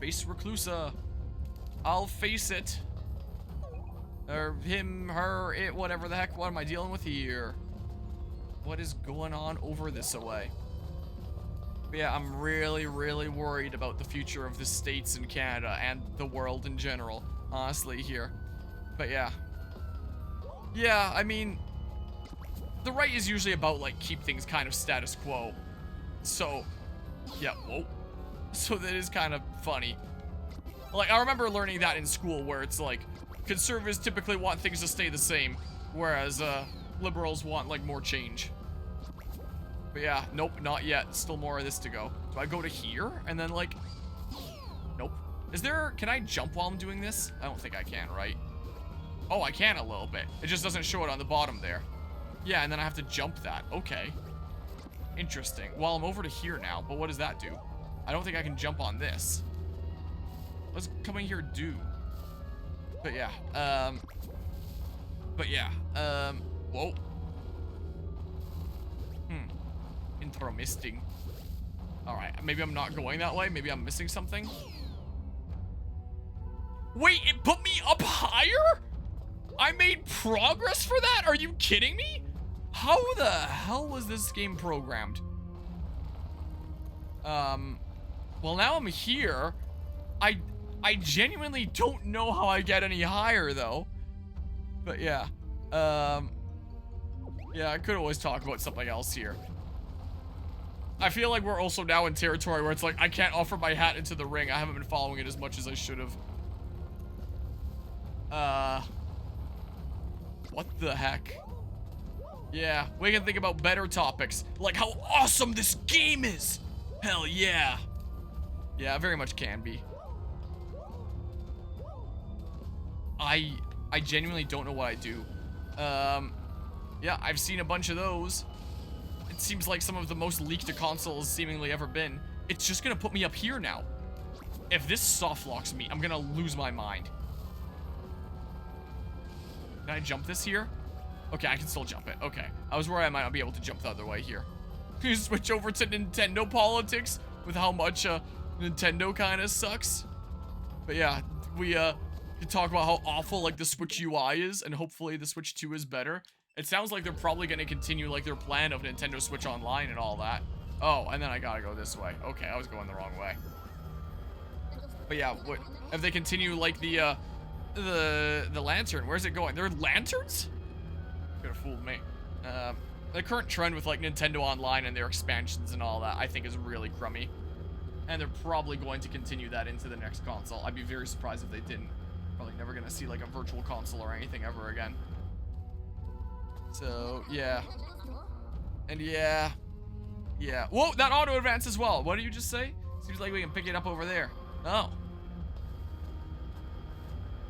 Face Reclusa. I'll face it. Or him, her, it, whatever the heck. What am I dealing with here? What is going on over this way? But yeah, I'm really, really worried about the future of the States and Canada and the world in general, honestly, here. But yeah. Yeah, I mean, the right is usually about, like, keep things kind of status quo. So, yeah, whoa. So that is kind of funny. Like, I remember learning that in school where it's like, conservatives typically want things to stay the same, whereas, liberals want, like, more change. But yeah, nope, not yet. Still more of this to go. Do I go to here? And then, like... Nope. Can I jump while I'm doing this? I don't think I can, right? Oh, I can a little bit. It just doesn't show it on the bottom there. Yeah, and then I have to jump that. Okay. Interesting. Well, I'm over to here now, but what does that do? I don't think I can jump on this. What's coming here do? But yeah, whoa. Interesting. Alright, maybe I'm not going that way. Maybe I'm missing something. Wait, it put me up higher? I made progress for that? Are you kidding me? How the hell was this game programmed? Well, now I'm here. I genuinely don't know how I get any higher, though. But yeah. Yeah, I could always talk about something else here. I feel like we're also now in territory where it's like, I can't offer my hat into the ring. I haven't been following it as much as I should have. What the heck? Yeah, we can think about better topics. Like how awesome this game is! Hell yeah. Yeah, very much can be. I genuinely don't know what I do. Yeah, I've seen a bunch of those. It seems like some of the most leaked consoles seemingly ever been. It's just gonna put me up here now. If this soft locks me, I'm gonna lose my mind. Can I jump this here? Okay, I can still jump it. Okay. I was worried I might not be able to jump the other way here. You switch over to Nintendo politics with how much Nintendo kind of sucks. But yeah, we can talk about how awful like the Switch UI is, and hopefully the Switch 2 is better. It sounds like they're probably going to continue like their plan of Nintendo Switch Online and all that. Oh, and then I gotta go this way. Okay, I was going the wrong way. But yeah, what if they continue like the lantern? Where's it going? They're lanterns? Could have fooled me. The current trend with like Nintendo Online and their expansions and all that, I think is really crummy. And they're probably going to continue that into the next console. I'd be very surprised if they didn't. Probably never gonna see like a virtual console or anything ever again. So, yeah. And yeah. Yeah. Whoa, that auto advance as well. What did you just say? Seems like we can pick it up over there. Oh.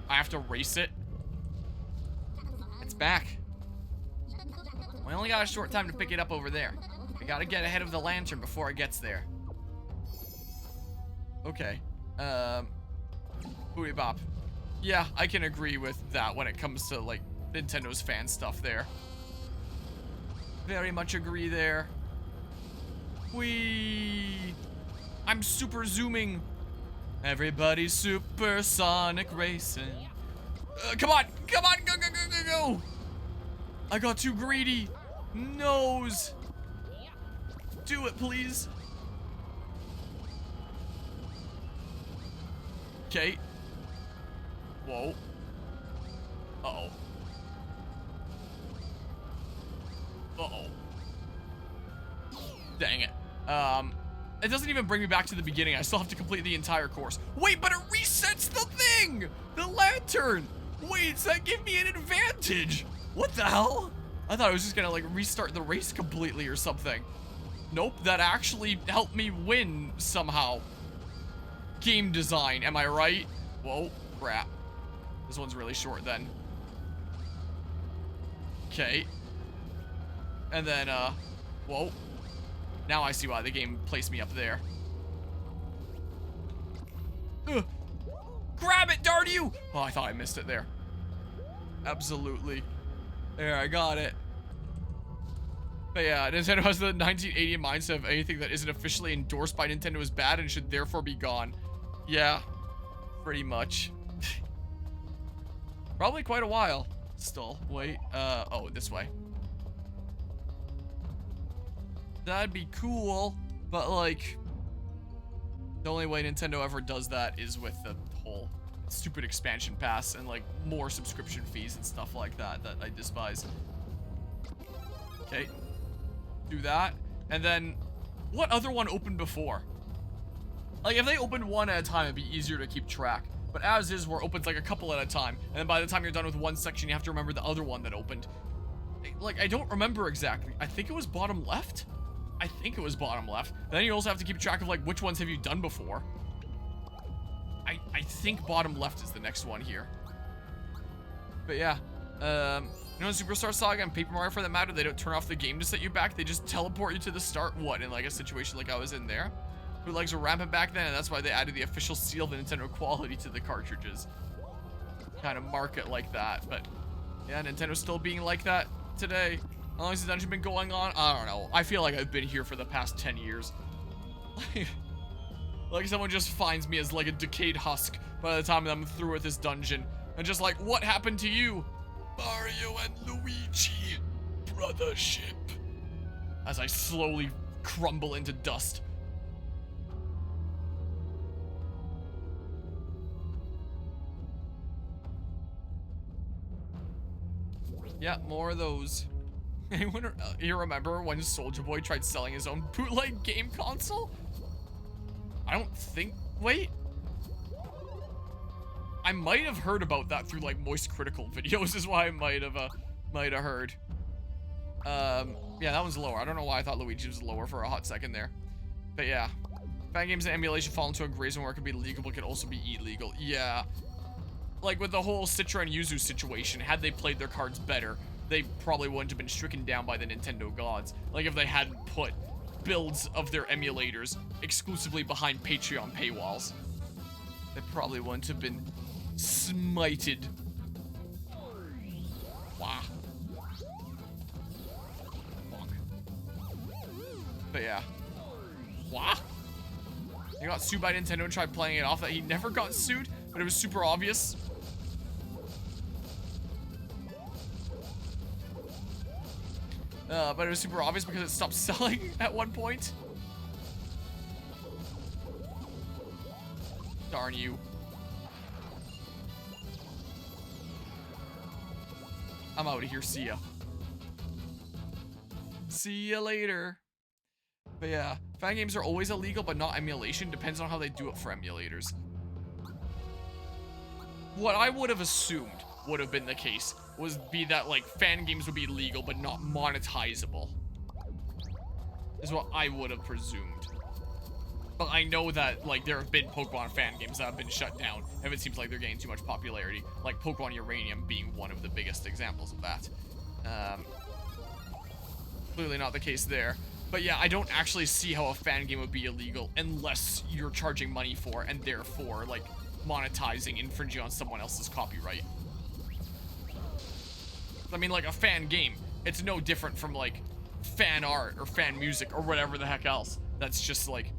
I have to race it. It's back. We only got a short time to pick it up over there. We gotta get ahead of the lantern before it gets there. Okay. Booty bop. Yeah, I can agree with that when it comes to, like, Nintendo's fan stuff there. Very much agree there. I'm super zooming. Everybody's supersonic racing. Come on, come on, go, go, go, go, go. I got too greedy. Nose. Do it, please. Okay. Whoa. Uh-oh. Uh-oh. Dang it. It doesn't even bring me back to the beginning. I still have to complete the entire course. Wait, but it resets the thing! The lantern! Wait, does that give me an advantage? What the hell? I thought I was just gonna, like, restart the race completely or something. Nope, that actually helped me win somehow. Game design, am I right? Whoa, crap. This one's really short then. Okay. And then, whoa. Now I see why the game placed me up there. Ugh. Grab it, darn you! Oh, I thought I missed it there. Absolutely. There, I got it. But yeah, Nintendo has the 1980 mindset of anything that isn't officially endorsed by Nintendo is bad and should therefore be gone. Yeah, pretty much. Probably quite a while still. Wait, oh, this way. That'd be cool, but like, the only way Nintendo ever does that is with the whole stupid expansion pass and like more subscription fees and stuff like that that I despise. Okay, do that. And then, what other one opened before? Like, if they opened one at a time, it'd be easier to keep track. But as is, where it opens like a couple at a time, and then by the time you're done with one section, you have to remember the other one that opened. Like, I don't remember exactly. I think it was bottom left? I think it was bottom left. And then you also have to keep track of, like, which ones have you done before. I think bottom left is the next one here. But yeah. You know, in Superstar Saga and Paper Mario for that matter, they don't turn off the game to set you back. They just teleport you to the start. What, in like a situation like I was in there? Bootlegs were rampant back then, and that's why they added the official seal of the Nintendo quality to the cartridges. Kind of mark it like that, but yeah, Nintendo's still being like that today. How long has the dungeon been going on? I don't know. I feel like I've been here for the past 10 years. Like someone just finds me as like a decayed husk by the time I'm through with this dungeon. And just like, what happened to you? Mario and Luigi. Brothership. As I slowly crumble into dust. Yeah, more of those. Anyone you remember when Soulja Boy tried selling his own bootleg game console? I don't think. Wait. I might have heard about that through like Moist Critical videos. Is why I might have heard. Yeah, that one's lower. I don't know why I thought Luigi was lower for a hot second there. But yeah, fan games and emulation fall into a gray zone where it can be legal but can also be illegal. Yeah. Like with the whole Citra and Yuzu situation, had they played their cards better, they probably wouldn't have been stricken down by the Nintendo gods. Like if they hadn't put builds of their emulators exclusively behind Patreon paywalls, they probably wouldn't have been smited. Wow. But yeah. Wow. He got sued by Nintendo and tried playing it off that he never got sued, but it was super obvious. But it was super obvious because it stopped selling at one point. Darn you. I'm out of here. See ya. See ya later. But yeah, fan games are always illegal, but not emulation. Depends on how they do it for emulators. What I would have assumed would have been the case was that like fan games would be legal but not monetizable, is what I would have presumed. But I know that like there have been Pokemon fan games that have been shut down if it seems like they're getting too much popularity, like Pokemon Uranium being one of the biggest examples of that. Clearly not the case there. But yeah, I don't actually see how a fan game would be illegal unless you're charging money for and therefore like monetizing, infringing on someone else's copyright. I mean, like a fan game, it's no different from like fan art or fan music or whatever the heck else. That's just like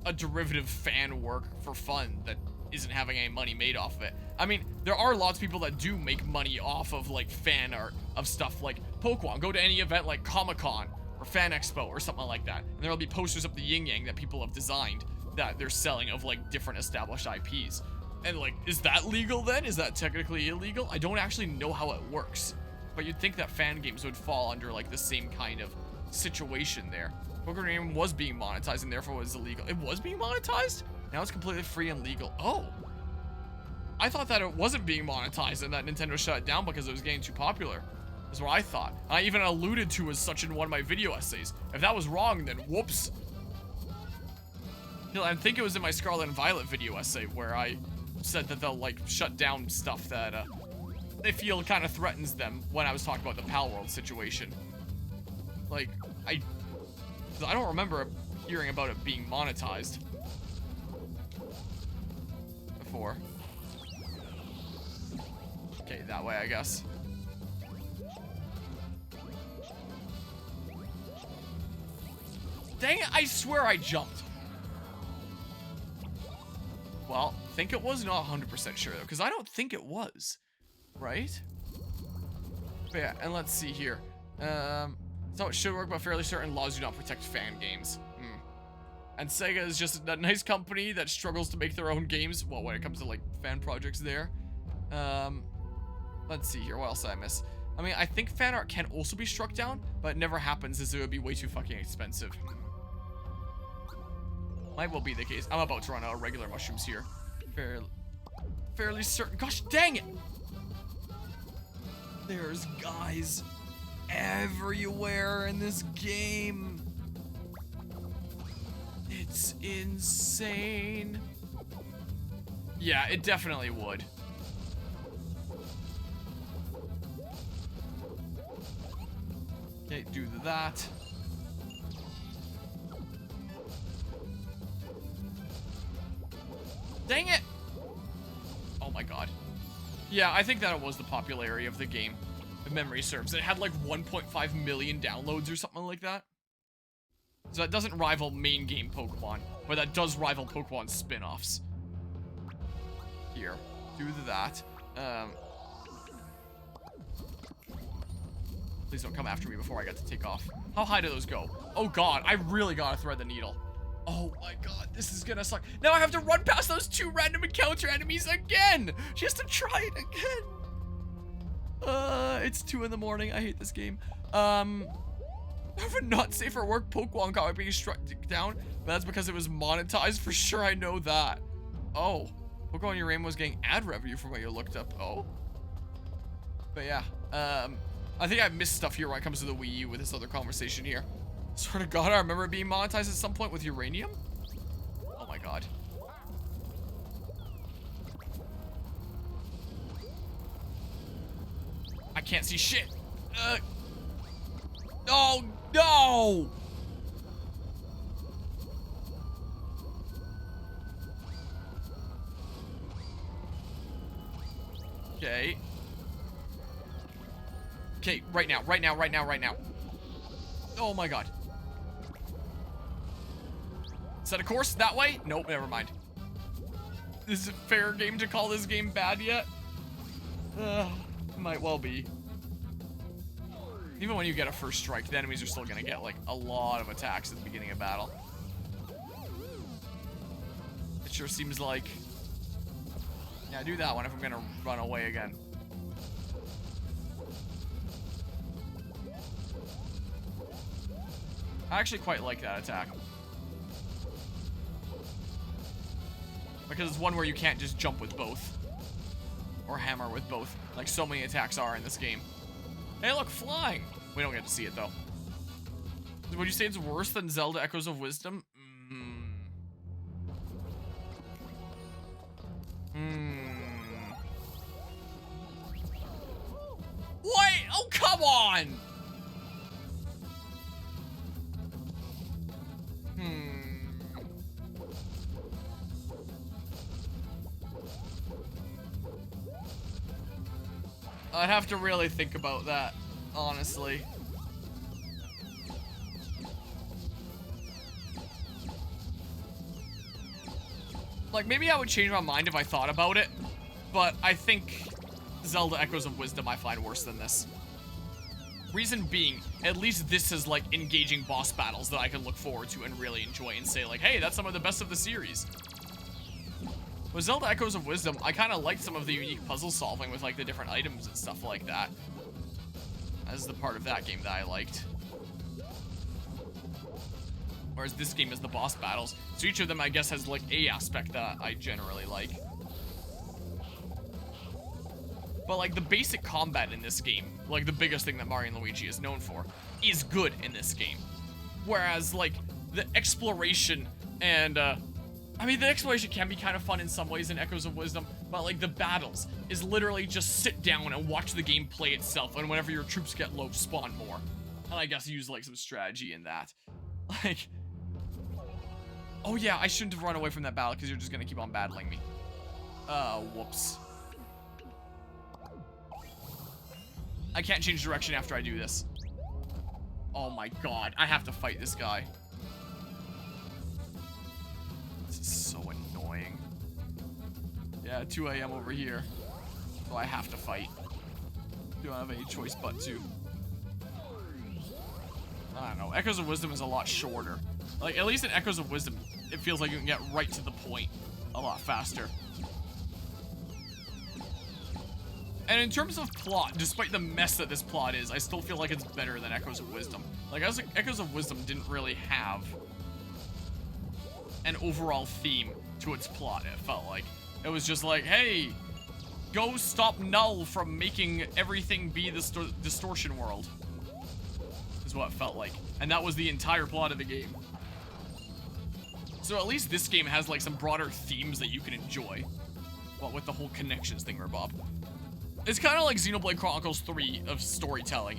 a derivative fan work for fun that isn't having any money made off of it. I mean, there are lots of people that do make money off of like fan art of stuff like Pokemon. Go to any event like Comic-Con or Fan Expo or something like that, and there'll be posters of the yin yang that people have designed that they're selling of like different established IPs. And like, is that legal then? Is that technically illegal? I don't actually know how it works. But you'd think that fan games would fall under like the same kind of situation there. Pokemon Game was being monetized and therefore was illegal. It was being monetized? Now it's completely free and legal. Oh. I thought that it wasn't being monetized and that Nintendo shut it down because it was getting too popular. That's what I thought. I even alluded to as such in one of my video essays. If that was wrong, then whoops. I think it was in my Scarlet and Violet video essay where I said that they'll like shut down stuff that they feel kind of threatens them when I was talking about the Pal World situation. Like, I don't remember hearing about it being monetized before. Okay, that way, I guess. Dang it, I swear I jumped. Well, think it was not 100% sure though, because I don't think it was, right? But yeah, and let's see here. So it should work, but fairly certain laws do not protect fan games. And Sega is just a nice company that struggles to make their own games. Well, when it comes to like fan projects there. Let's see here. What else did I miss? I mean, I think fan art can also be struck down, but it never happens as it would be way too fucking expensive. Might well be the case. I'm about to run out of regular mushrooms here. Fairly certain. Gosh dang it! There's guys everywhere in this game. It's insane. Yeah, it definitely would. Okay, do that. Dang it! Oh my god. Yeah, I think that it was the popularity of the game, if memory serves. It had like 1.5 million downloads or something like that. So that doesn't rival main game Pokemon, but that does rival Pokemon spin-offs. Here, do that. Please don't come after me before I get to take off. How high do those go? Oh god, I really gotta thread the needle. Oh my god, this is gonna suck. Now I have to run past those 2 random encounter enemies again! She has to try it again! It's 2 in the morning. I hate this game. I have a not safe for work Pokemon got being struck down, but that's because it was monetized. For sure, I know that. Oh, Pokemon Uranium was getting ad revenue from what you looked up. Oh. But yeah, I think I missed stuff here when it comes to the Wii U with this other conversation here. Swear to God, I remember it being monetized at some point with uranium. Oh my god. I can't see shit. Oh no! Okay. Okay, right now. Oh my god. Set a course that way? Nope, never mind. Is it fair game to call this game bad yet? Might well be. Even when you get a first strike, the enemies are still gonna get like a lot of attacks at the beginning of battle. It sure seems like. Yeah, do that one if I'm gonna run away again. I actually quite like that attack. Because it's one where you can't just jump with both. Or hammer with both, like so many attacks are in this game. Hey look, flying! We don't get to see it though. Would you say it's worse than Zelda Echoes of Wisdom? Wait! Oh, come on! I'd have to really think about that, honestly. Like, maybe I would change my mind if I thought about it, but I think Zelda Echoes of Wisdom I find worse than this. Reason being, at least this is like engaging boss battles that I can look forward to and really enjoy and say like, hey, that's some of the best of the series. With Zelda Echoes of Wisdom, I kind of liked some of the unique puzzle solving with like the different items and stuff like that. As the part of that game that I liked. Whereas this game is the boss battles. So each of them, I guess, has like a aspect that I generally like. But like the basic combat in this game, like the biggest thing that Mario and Luigi is known for, is good in this game. Whereas like the exploration and I mean, the exploration can be kind of fun in some ways in Echoes of Wisdom, but like the battles is literally just sit down and watch the game play itself, and whenever your troops get low, spawn more. And I guess use like some strategy in that. Like, oh yeah, I shouldn't have run away from that battle because you're just gonna keep on battling me. Whoops. I can't change direction after I do this. Oh my god, I have to fight this guy. This is so annoying. Yeah, 2 a.m. over here. So I have to fight. Don't have any choice but to. I don't know. Echoes of Wisdom is a lot shorter. Like, at least in Echoes of Wisdom, it feels like you can get right to the point a lot faster. And in terms of plot, despite the mess that this plot is, I still feel like it's better than Echoes of Wisdom. Like, Echoes of Wisdom didn't really have an overall theme to its plot, it felt like. It was just like, hey, go stop Null from making everything be the distortion world. Is what it felt like. And that was the entire plot of the game. So at least this game has like some broader themes that you can enjoy. What with the whole connections thing, Bob. It's kind of like Xenoblade Chronicles 3 of storytelling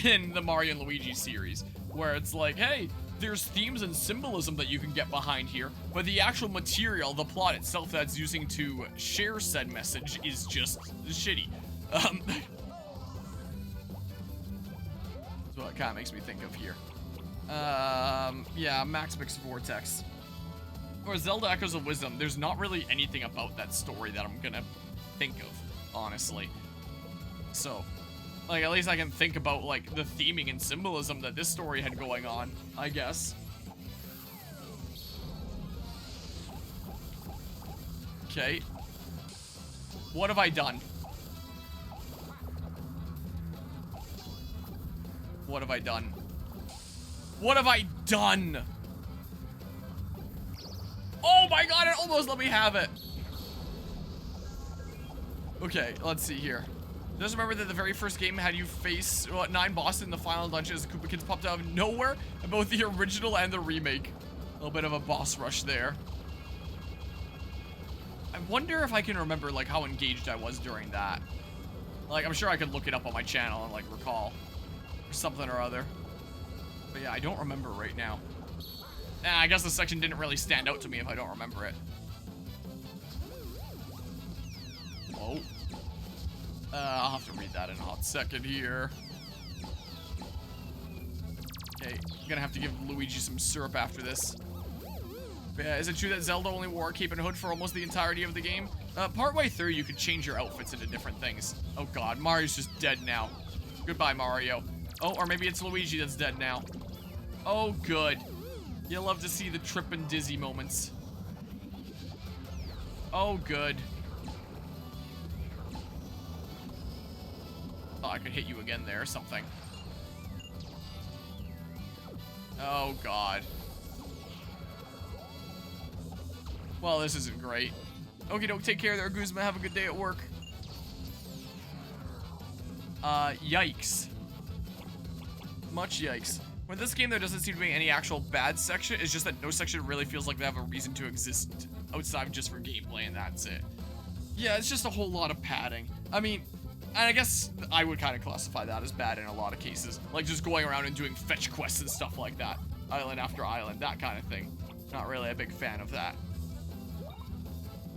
in the Mario and Luigi series, where it's like, hey, there's themes and symbolism that you can get behind here, but the actual material, the plot itself that's using to share said message is just shitty. That's what it kind of makes me think of here. Yeah, Max Mix Vortex. Or Zelda Echoes of Wisdom, there's not really anything about that story that I'm gonna think of, honestly. So, like, at least I can think about, like, the theming and symbolism that this story had going on, I guess. Okay. What have I done? What have I done? What have I done? Oh my god, it almost let me have it. Okay, let's see here. Just remember that the very first game had you face 9 bosses in the final dungeon as Koopa Kids popped out of nowhere in both the original and the remake. A little bit of a boss rush there. I wonder if I can remember like how engaged I was during that. Like, I'm sure I could look it up on my channel and like recall or something or other. But yeah, I don't remember right now. I guess the section didn't really stand out to me if I don't remember it. Oh. I'll have to read that in a hot second here. Okay, I'm gonna have to give Luigi some syrup after this. But yeah, is it true that Zelda only wore a cape and hood for almost the entirety of the game? Partway through, you could change your outfits into different things. Oh god, Mario's just dead now. Goodbye, Mario. Oh, or maybe it's Luigi that's dead now. Oh, good. You love to see the trip and dizzy moments. Oh, good. Thought I could hit you again there or something. Oh, God. Well, this isn't great. Okie doke, take care there, Guzma. Have a good day at work. Yikes. Much yikes. With this game, there doesn't seem to be any actual bad section. It's just that no section really feels like they have a reason to exist outside just for gameplay, and that's it. Yeah, it's just a whole lot of padding. I mean, and I guess I would kind of classify that as bad in a lot of cases. Like just going around and doing fetch quests and stuff like that. Island after island, that kind of thing. Not really a big fan of that.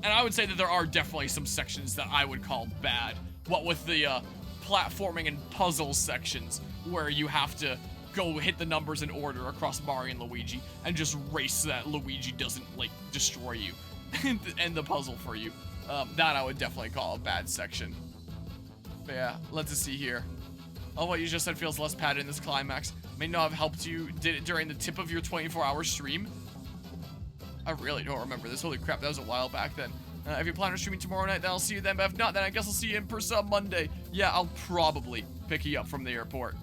And I would say that there are definitely some sections that I would call bad. What with the platforming and puzzle sections where you have to go hit the numbers in order across Mario and Luigi and just race so that Luigi doesn't, like, destroy you and end the puzzle for you. That I would definitely call a bad section. But yeah, let's just see here. Oh, what you just said feels less padded in this climax. May not have helped you. Did it during the tip of your 24-hour stream? I really don't remember this. Holy crap, that was a while back then. If you plan on streaming tomorrow night, then I'll see you then. But if not, then I guess I'll see you in person on Monday. Yeah, I'll probably pick you up from the airport.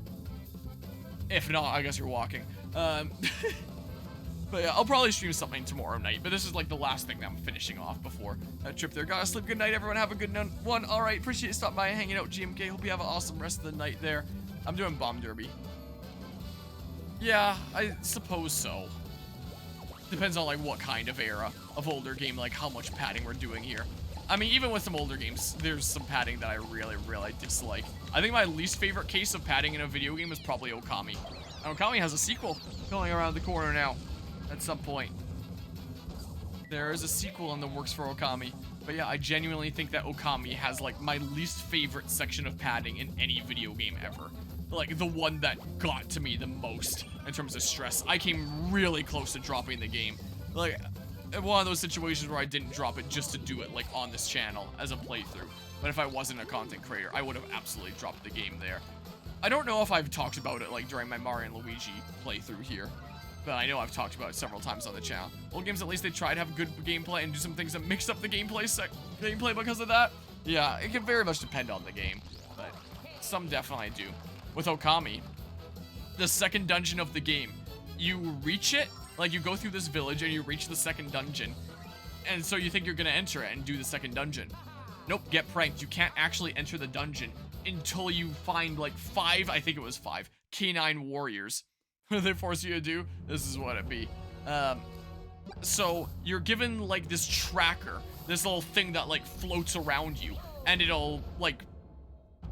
If not, I guess you're walking. But yeah, I'll probably stream something tomorrow night. But this is like the last thing that I'm finishing off before that trip there. Gotta sleep. Good night, everyone. Have a good one. All right, appreciate you stopping by and hanging out, GMK. Hope you have an awesome rest of the night there. I'm doing Bomb Derby. Yeah, I suppose so. Depends on like what kind of era of older game, like how much padding we're doing here. I mean, even with some older games, there's some padding that I really, really dislike. I think my least favorite case of padding in a video game is probably Okami. And Okami has a sequel going around the corner now at some point. There is a sequel in the works for Okami. But yeah, I genuinely think that Okami has like my least favorite section of padding in any video game ever. Like the one that got to me the most in terms of stress. I came really close to dropping the game. Like, one of those situations where I didn't drop it just to do it, like, on this channel as a playthrough. But if I wasn't a content creator, I would have absolutely dropped the game there. I don't know if I've talked about it, like, during my Mario and Luigi playthrough here. But I know I've talked about it several times on the channel. Old games, at least they try to have good gameplay and do some things that mix up the gameplay because of that. Yeah, it can very much depend on the game, but some definitely do. With Okami, the second dungeon of the game, you reach it, like you go through this village and you reach the second dungeon, and so you think you're gonna enter it and do the second dungeon. Nope, get pranked. You can't actually enter the dungeon until you find like 5, I think it was 5, canine warriors. What do they force you to do? This is what it be. So you're given like this tracker, this little thing that like floats around you, and it'll like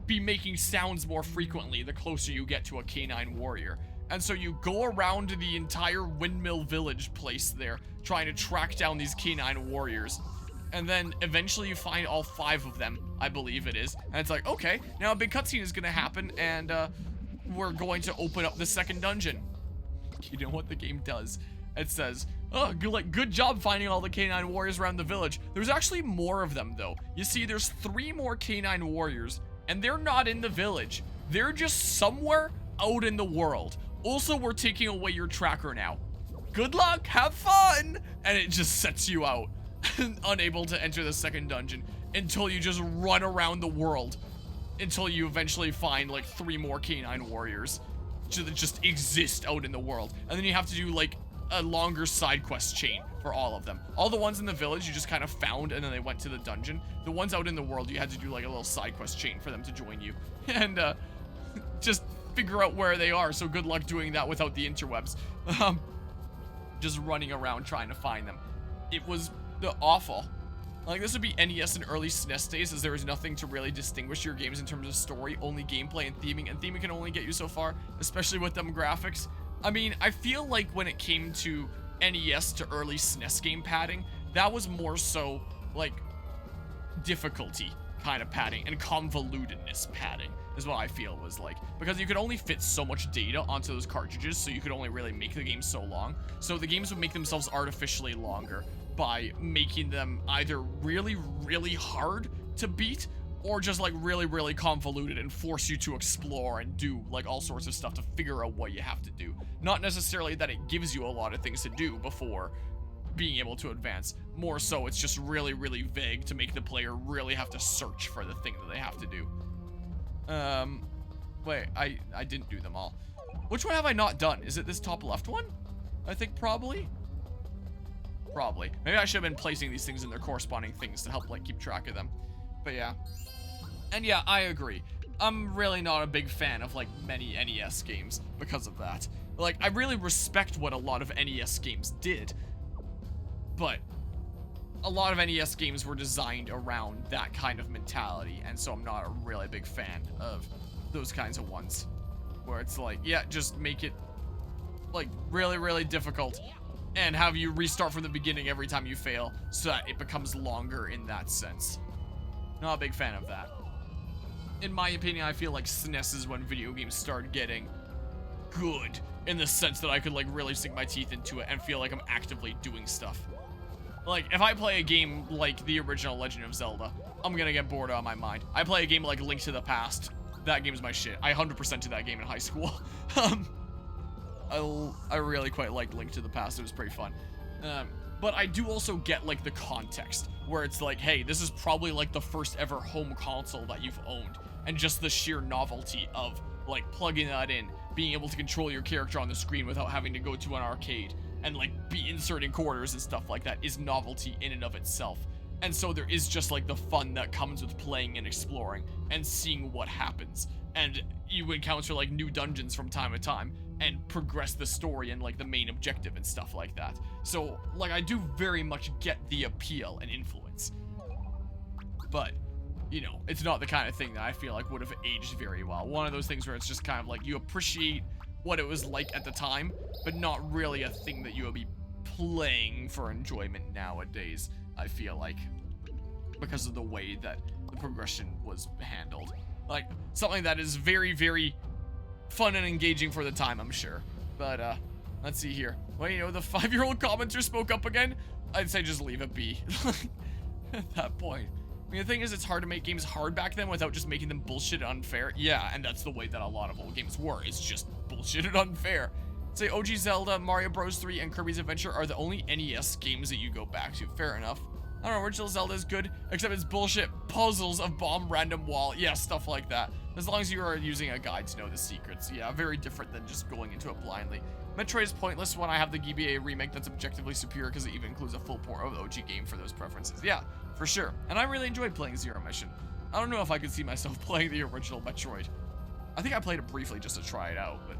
be making sounds more frequently the closer you get to a canine warrior. And so you go around the entire windmill village place there, trying to track down these canine warriors. And then eventually you find all 5 of them, I believe it is. And it's like, okay, now a big cutscene is gonna happen, and we're going to open up the second dungeon. You know what the game does? It says, oh, good job finding all the canine warriors around the village. There's actually more of them, though. You see, there's 3 more canine warriors, and they're not in the village. They're just somewhere out in the world. Also, we're taking away your tracker now. Good luck, have fun! And it just sets you out, unable to enter the second dungeon until you just run around the world until you eventually find like 3 more canine warriors that just exist out in the world. And then you have to do like a longer side quest chain for all of them. All the ones in the village you just kind of found and then they went to the dungeon. The ones out in the world you had to do like a little side quest chain for them to join you. And just figure out where they are. So good luck doing that without the interwebs. Just running around trying to find them. It was awful. Like, this would be NES and early SNES days, as there is nothing to really distinguish your games in terms of story, only gameplay and theming can only get you so far, especially with them graphics. I mean, I feel like when it came to NES to early SNES game padding, that was more so, like, difficulty kind of padding and convolutedness padding is what I feel was like, because you could only fit so much data onto those cartridges, so you could only really make the game so long. So the games would make themselves artificially longer by making them either really, really hard to beat or just like really, really convoluted and force you to explore and do like all sorts of stuff to figure out what you have to do. Not necessarily that it gives you a lot of things to do before being able to advance. More so, it's just really, really vague to make the player really have to search for the thing that they have to do. Wait, I didn't do them all. Which one have I not done? Is it this top left one? I think probably. Maybe I should have been placing these things in their corresponding things to help like keep track of them. But yeah. And yeah, I agree. I'm really not a big fan of like many NES games because of that. Like, I really respect what a lot of NES games did, but a lot of NES games were designed around that kind of mentality, and so I'm not a really big fan of those kinds of ones where it's like, yeah, just make it like really, really difficult and have you restart from the beginning every time you fail so that it becomes longer in that sense. Not a big fan of that. In my opinion, I feel like SNES is when video games started getting good in the sense that I could like really sink my teeth into it and feel like I'm actively doing stuff. Like, if I play a game like the original Legend of Zelda, I'm gonna get bored out of my mind. I play a game like Link to the Past, that game's my shit. I 100% did that game in high school. I really quite liked Link to the Past, it was pretty fun. But I do also get like the context, where it's like, hey, this is probably like the first ever home console that you've owned, and just the sheer novelty of like plugging that in, being able to control your character on the screen without having to go to an arcade, and like be inserting quarters and stuff like that is novelty in and of itself. And so there is just like the fun that comes with playing and exploring and seeing what happens. And you encounter like new dungeons from time to time and progress the story and like the main objective and stuff like that. So like, I do very much get the appeal and influence, but you know, it's not the kind of thing that I feel like would have aged very well. One of those things where it's just kind of like you appreciate what it was like at the time, but not really a thing that you would be playing for enjoyment nowadays, I feel like, because of the way that the progression was handled. Like, something that is very, very fun and engaging for the time, I'm sure. But, Let's see here. Well, you know, the 5-year-old commenter spoke up again. I'd say just leave it be. At that point. I mean, the thing is, it's hard to make games hard back then without just making them bullshit and unfair. Yeah, and that's the way that a lot of old games were. It's just bullshit and unfair. Say OG Zelda, Mario Bros. 3, and Kirby's Adventure are the only NES games that you go back to. Fair enough. I don't know, original Zelda is good, except it's bullshit puzzles of bomb random wall. Yeah, stuff like that. As long as you are using a guide to know the secrets. Yeah, very different than just going into it blindly. Metroid is pointless when I have the GBA remake that's objectively superior because it even includes a full port of the OG game for those preferences. Yeah, for sure. And I really enjoyed playing Zero Mission. I don't know if I could see myself playing the original Metroid. I think I played it briefly just to try it out, but